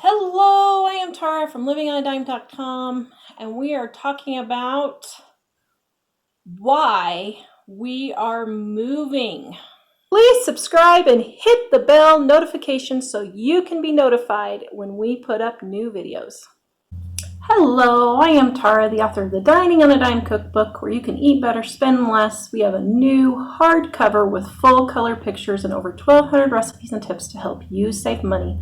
Hello, I am Tara from livingonadime.com, and we are talking about why we are moving. Please subscribe and hit the bell notification so you can be notified when we put up new videos. Hello, I am Tara, the author of the Dining on a Dime cookbook, where you can eat better, spend less. We have a new hardcover with full color pictures and over 1,200 recipes and tips to help you save money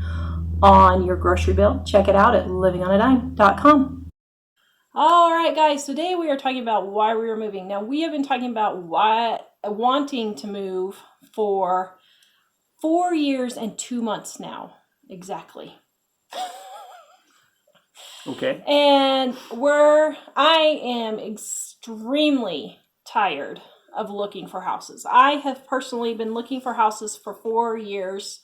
on your grocery bill. Check it out at livingonadime.com. All right, guys, today we are talking about why we are moving. Now, we have been talking about wanting to move for 4 years and 2 months now, exactly. Okay. And I am extremely tired of looking for houses. I have personally been looking for houses for 4 years,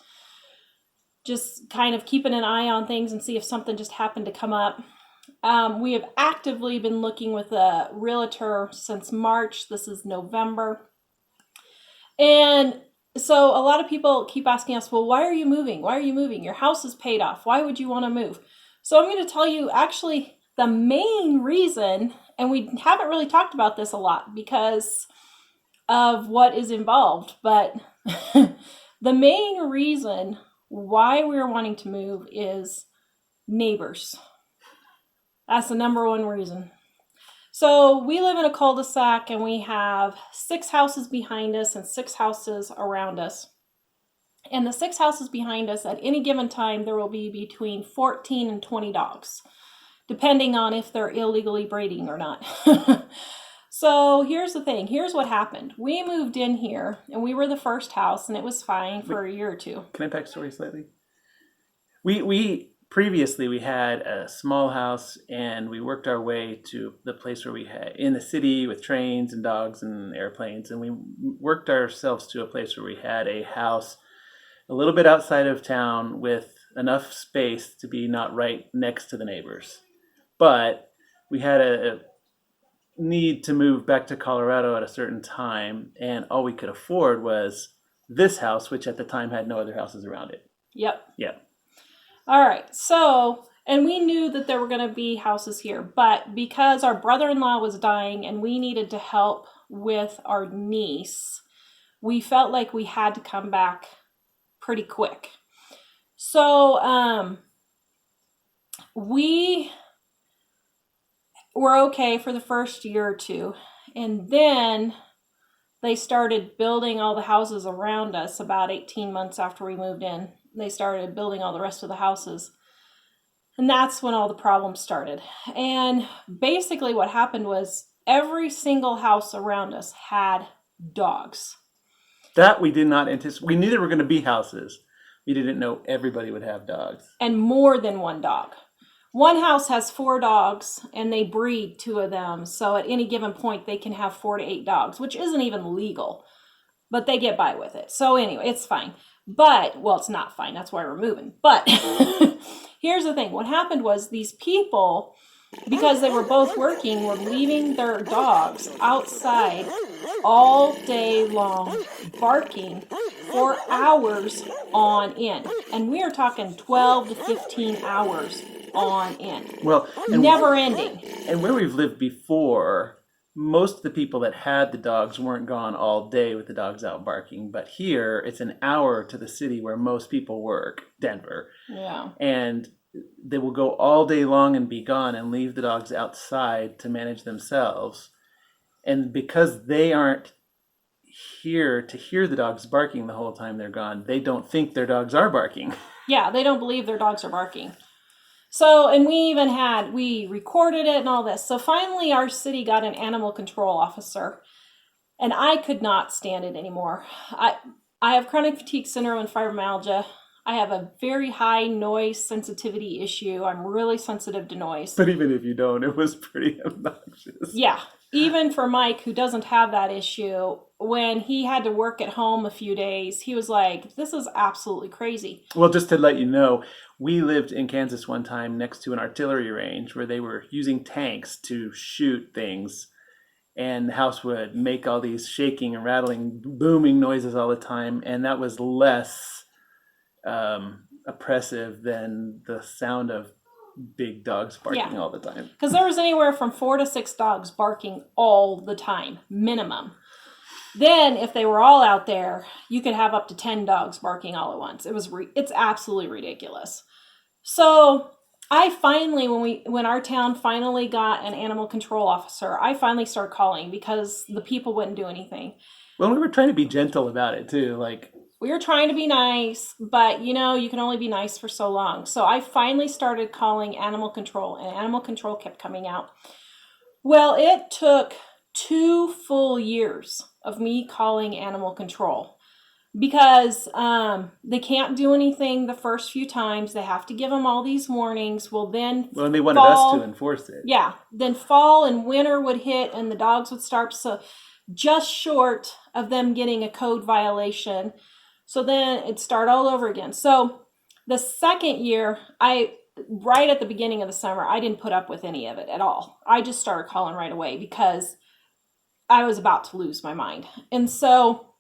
just kind of keeping an eye on things and see if something just happened to come up. We have actively been looking with a realtor since March. This is November. And so a lot of people keep asking us, well, why are you moving? Why are you moving? Your house is paid off. Why would you want to move? So I'm going to tell you actually the main reason, and we haven't really talked about this a lot because of what is involved, but the main reason why we're wanting to move is neighbors. That's the number one reason. So we live in a cul-de-sac and we have 6 houses behind us and 6 houses around us. And the 6 houses behind us, at any given time, there will be between 14 and 20 dogs, depending on if they're illegally breeding or not. So here's the thing. Here's what happened. We moved in here, and we were the first house, and it was fine for a year or two. Can I backstory slightly? We previously we had a small house, and we worked our way to the place where we had in the city with trains and dogs and airplanes, and we worked ourselves to a place where we had a house a little bit outside of town with enough space to be not right next to the neighbors. But we had a need to move back to Colorado at a certain time, and all we could afford was this house, which at the time had no other houses around it. Yep. Yeah. All right. So, and we knew that there were going to be houses here, but because our brother-in-law was dying and we needed to help with our niece, we felt like we had to come back pretty quick. So we were okay for the first year or two, and then they started building all the houses around us. About 18 months after we moved in, they started building all the rest of the houses, and that's when all the problems started. And basically what happened was every single house around us had dogs. That we did not anticipate. We knew there were going to be houses. We didn't know everybody would have dogs. And more than one dog. One house has 4 dogs, and they breed 2 of them. So at any given point, they can have 4 to 8 dogs, which isn't even legal. But they get by with it. So anyway, it's fine. But, well, it's not fine. That's why we're moving. But here's the thing. What happened was these people, because they were both working, were leaving their dogs outside all day long, barking for hours on end. And we are talking 12 to 15 hours on end. Well, never ending. And where we've lived before, most of the people that had the dogs weren't gone all day with the dogs out barking. But here, it's an hour to the city where most people work, Denver. Yeah. And they will go all day long and be gone and leave the dogs outside to manage themselves. And because they aren't here to hear the dogs barking the whole time they're gone, they don't think their dogs are barking. Yeah, they don't believe their dogs are barking. So, and we recorded it and all this. So finally our city got an animal control officer, and I could not stand it anymore. I have chronic fatigue syndrome and fibromyalgia. I have a very high noise sensitivity issue. I'm really sensitive to noise. But even if you don't, it was pretty obnoxious. Yeah. Even for Mike, who doesn't have that issue, when he had to work at home a few days, he was like, this is absolutely crazy. Well, just to let you know, we lived in Kansas one time next to an artillery range where they were using tanks to shoot things. And the house would make all these shaking and rattling, booming noises all the time. And that was less oppressive than the sound of big dogs barking all the time. Because there was anywhere from 4 to 6 dogs barking all the time, minimum. Then, if they were all out there, you could have up to 10 dogs barking all at once. It's absolutely ridiculous. So I finally, when our town finally got an animal control officer, I finally started calling because the people wouldn't do anything. Well, we were trying to be gentle about it too. Like, we were trying to be nice, but you can only be nice for so long. So I finally started calling animal control, and animal control kept coming out. Well, it took 2 full years of me calling animal control because they can't do anything the first few times. They have to give them all these warnings. And they wanted us to enforce it. Yeah. Then fall and winter would hit and the dogs would start. So just short of them getting a code violation. So then it'd start all over again. So the second year, right at the beginning of the summer, I didn't put up with any of it at all. I just started calling right away because I was about to lose my mind. And so,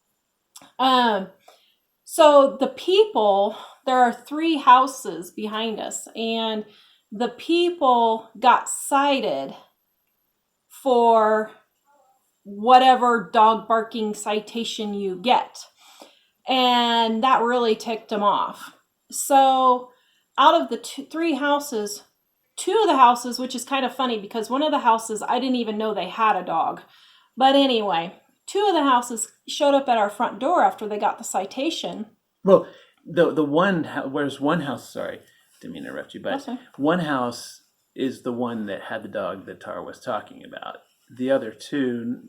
the people, there are 3 houses behind us, and the people got cited for whatever dog barking citation you get. And that really ticked them off. So out of the 3 houses, 2 of the houses, which is kind of funny because one of the houses, I didn't even know they had a dog. But anyway, 2 of the houses showed up at our front door after they got the citation. Well, where's one house, sorry, didn't mean to interrupt you, but one house is the one that had the dog that Tara was talking about. The other 2,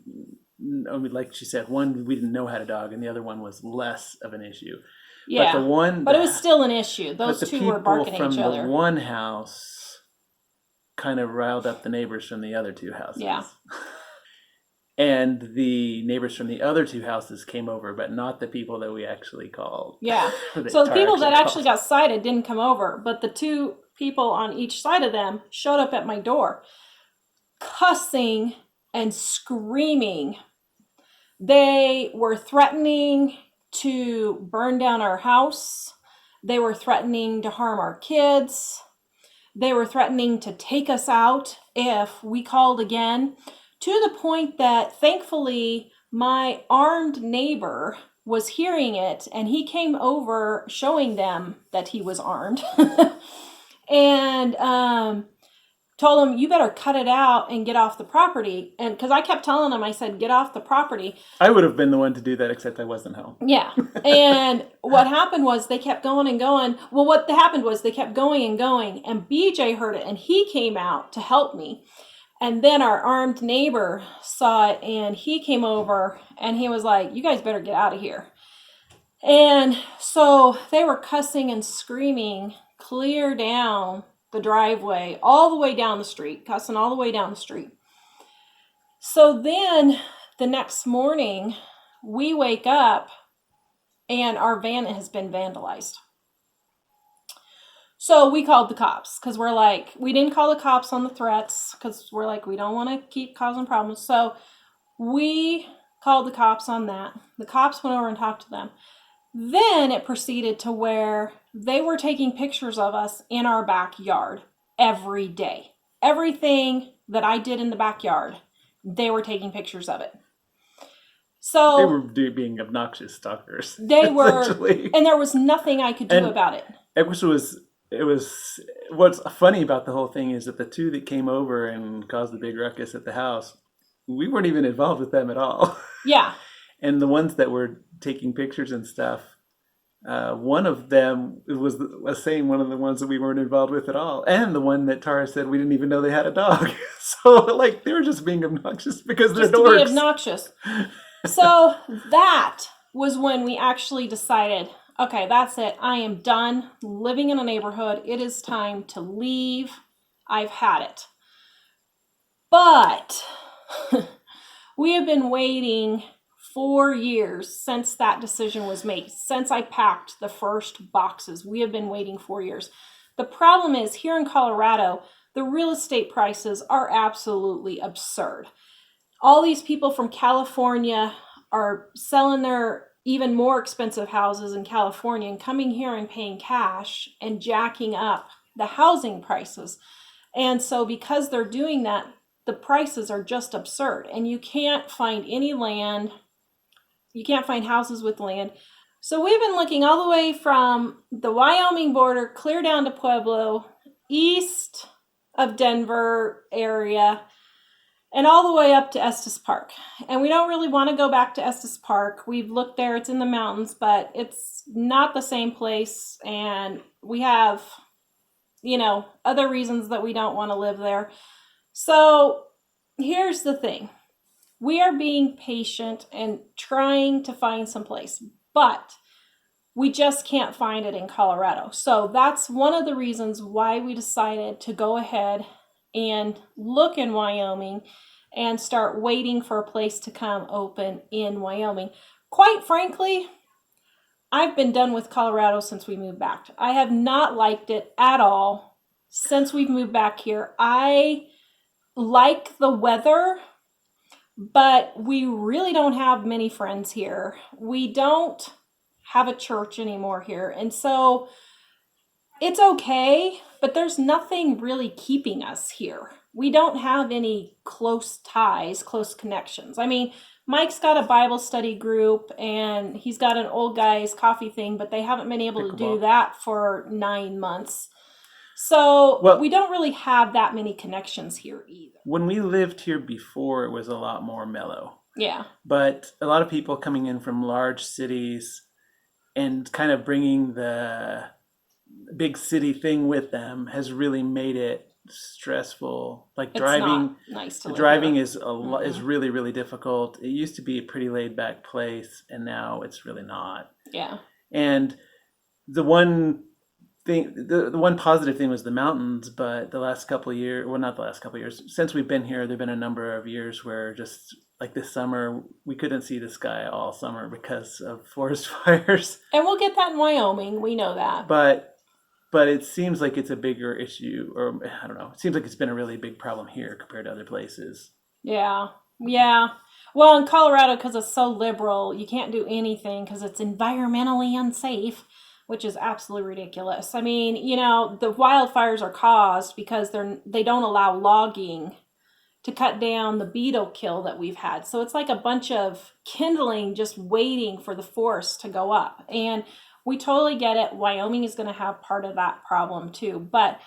like she said, one we didn't know had a dog, and the other one was less of an issue. Yeah, but it was still an issue. Those 2 were barking at each other. From the one house kind of riled up the neighbors from the other 2 houses. Yeah. And the neighbors from the other 2 houses came over, but not the people that we actually called. Yeah. So the people that actually got cited didn't come over, but the 2 people on each side of them showed up at my door, cussing and screaming. They were threatening to burn down our house. They were threatening to harm our kids. They were threatening to take us out if we called again, to the point that thankfully my armed neighbor was hearing it, and he came over showing them that he was armed and told him, you better cut it out and get off the property. And because I kept telling him, I said, get off the property. I would have been the one to do that, except I wasn't home. Yeah. And what happened was they kept going and going. Well, what happened was they kept going and going, and BJ heard it, and he came out to help me. And then our armed neighbor saw it, and he came over, and he was like, you guys better get out of here. And so they were cussing and screaming clear down the driveway, all the way down the street, cussing all the way down the street. So then the next morning, we wake up, and our van has been vandalized. So we called the cops because we're like, we didn't call the cops on the threats because we're like, we don't want to keep causing problems. So we called the cops on that. The cops went over and talked to them. Then it proceeded to where they were taking pictures of us in our backyard every day. Everything that I did in the backyard, they were taking pictures of it. So they were being obnoxious stalkers. They were, and there was nothing I could do about it. It was what's funny about the whole thing is that the 2 that came over and caused the big ruckus at the house, we weren't even involved with them at all. Yeah. And the ones that were taking pictures and stuff, one of them was saying one of the ones that we weren't involved with at all. And the one that Tara said we didn't even know they had a dog. So like they were just being obnoxious because they're dorks. Just to be obnoxious. So that was when we actually decided, okay, that's it. I am done living in a neighborhood. It is time to leave. I've had it. But we have been waiting 4 years since that decision was made. Since I packed the first boxes, we have been waiting 4 years. The problem is here in Colorado, the real estate prices are absolutely absurd. All these people from California are selling their even more expensive houses in California and coming here and paying cash and jacking up the housing prices. And so because they're doing that, the prices are just absurd, and you can't find any land. You can't find houses with land. So we've been looking all the way from the Wyoming border clear down to Pueblo, east of Denver area, and all the way up to Estes Park. And we don't really want to go back to Estes Park. We've looked there, it's in the mountains, but it's not the same place. And we have, other reasons that we don't want to live there. So here's the thing. We are being patient and trying to find some place, but we just can't find it in Colorado. So that's one of the reasons why we decided to go ahead and look in Wyoming and start waiting for a place to come open in Wyoming. Quite frankly, I've been done with Colorado since we moved back. I have not liked it at all since we've moved back here. I like the weather, but we really don't have many friends here. We don't have a church anymore here. And so it's okay, but there's nothing really keeping us here. We don't have any close ties, close connections. I mean, Mike's got a Bible study group and he's got an old guys coffee thing, but they haven't been able to do that for 9 months. So we don't really have that many connections here either. When we lived here before, it was a lot more mellow. Yeah. But a lot of people coming in from large cities and kind of bringing the big city thing with them has really made it stressful. Like driving, it's not nice to the live driving here. is really, really difficult. It used to be a pretty laid back place, and now it's really not. Yeah. And the one thing, the one positive thing was the mountains, but the last couple of years, well, not the last couple of years, since we've been here, there've been a number of years where just like this summer, we couldn't see the sky all summer because of forest fires. And we'll get that in Wyoming. We know that. But it seems like it's a bigger issue, or I don't know. It seems like it's been a really big problem here compared to other places. Yeah. Yeah. Well, in Colorado, because it's so liberal, you can't do anything because it's environmentally unsafe, which is absolutely ridiculous. I mean, the wildfires are caused because they don't allow logging to cut down the beetle kill that we've had. So it's like a bunch of kindling just waiting for the forest to go up. And we totally get it. Wyoming is going to have part of that problem too. But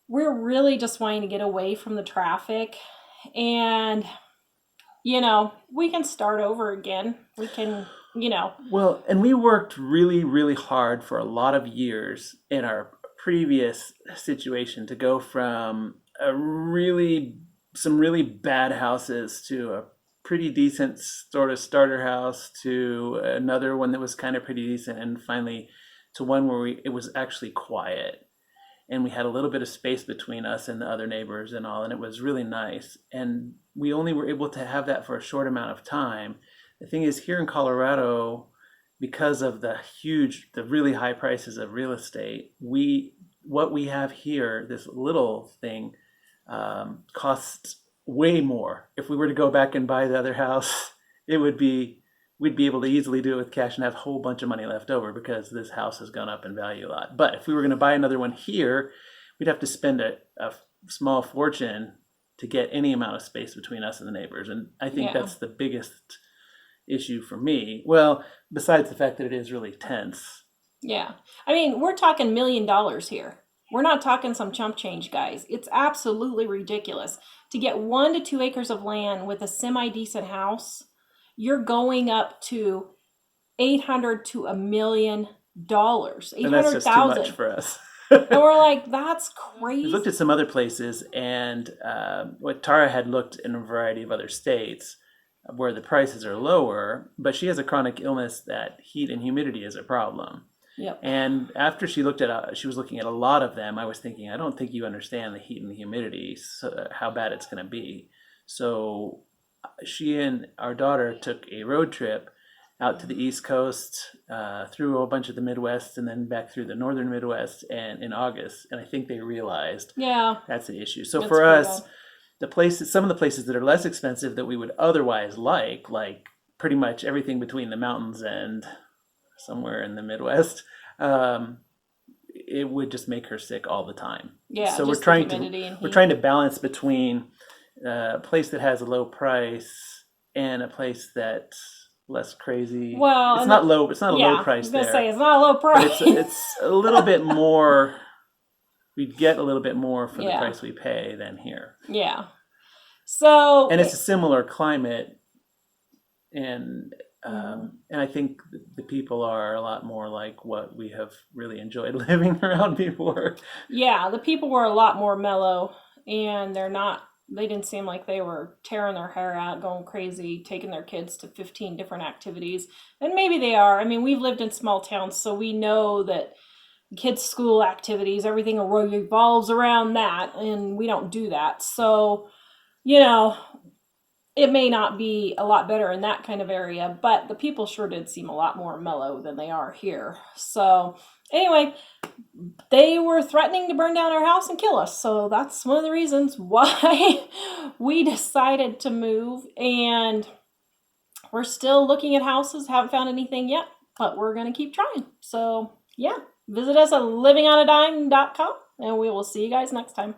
we're really just wanting to get away from the traffic. And, we can start over again. We can, Well, and we worked really, really hard for a lot of years in our previous situation to go from some really bad houses to a pretty decent sort of starter house to another one that was kind of pretty decent, and finally to one where it was actually quiet and we had a little bit of space between us and the other neighbors and all, and it was really nice. And we only were able to have that for a short amount of time. The thing is, here in Colorado, because of the really high prices of real estate, what we have here, this little thing, costs way more. If we were to go back and buy the other house, we'd be able to easily do it with cash and have a whole bunch of money left over because this house has gone up in value a lot. But if we were going to buy another one here, we'd have to spend a small fortune to get any amount of space between us and the neighbors. And I think that's the biggest issue for me. Well, besides the fact that it is really tense. Yeah. I mean, we're talking $1 million here. We're not talking some chump change, guys. It's absolutely ridiculous. To get 1 to 2 acres of land with a semi-decent house, you're going up to $800,000 to $1 million. And that's just too much for us. And we're like, that's crazy. We looked at some other places, and what Tara had looked in a variety of other states where the prices are lower, but she has a chronic illness that heat and humidity is a problem. Yep. And after she was looking at a lot of them, I was thinking, I don't think you understand the heat and the humidity, how bad it's going to be. So she and our daughter took a road trip out to the East Coast, through a bunch of the Midwest, and then back through the Northern Midwest, and in August. And I think they realized that's the issue. So for us, some of the places that are less expensive that we would otherwise like pretty much everything between the mountains and somewhere in the Midwest, it would just make her sick all the time. Yeah, so just the humidity and we're heat. trying to balance between a place that has a low price and a place that's less crazy. Well, it's and not low. It's not a yeah, low I price was gonna there. say it's not a low but price. it's a little bit more. We'd get a little bit more for the Yeah. price we pay than here. Yeah. So And it's a similar climate, and I think the people are a lot more like what we have really enjoyed living around before. yeah, the people were a lot more mellow, and they didn't seem like they were tearing their hair out, going crazy, taking their kids to 15 different activities. And maybe they are. I mean, we've lived in small towns, so we know that kids' school activities, everything revolves around that, and we don't do that. So, it may not be a lot better in that kind of area, but the people sure did seem a lot more mellow than they are here. So, anyway, they were threatening to burn down our house and kill us. So that's one of the reasons why we decided to move. And we're still looking at houses, haven't found anything yet, but we're going to keep trying. So, yeah, visit us at livingonadime.com, and we will see you guys next time.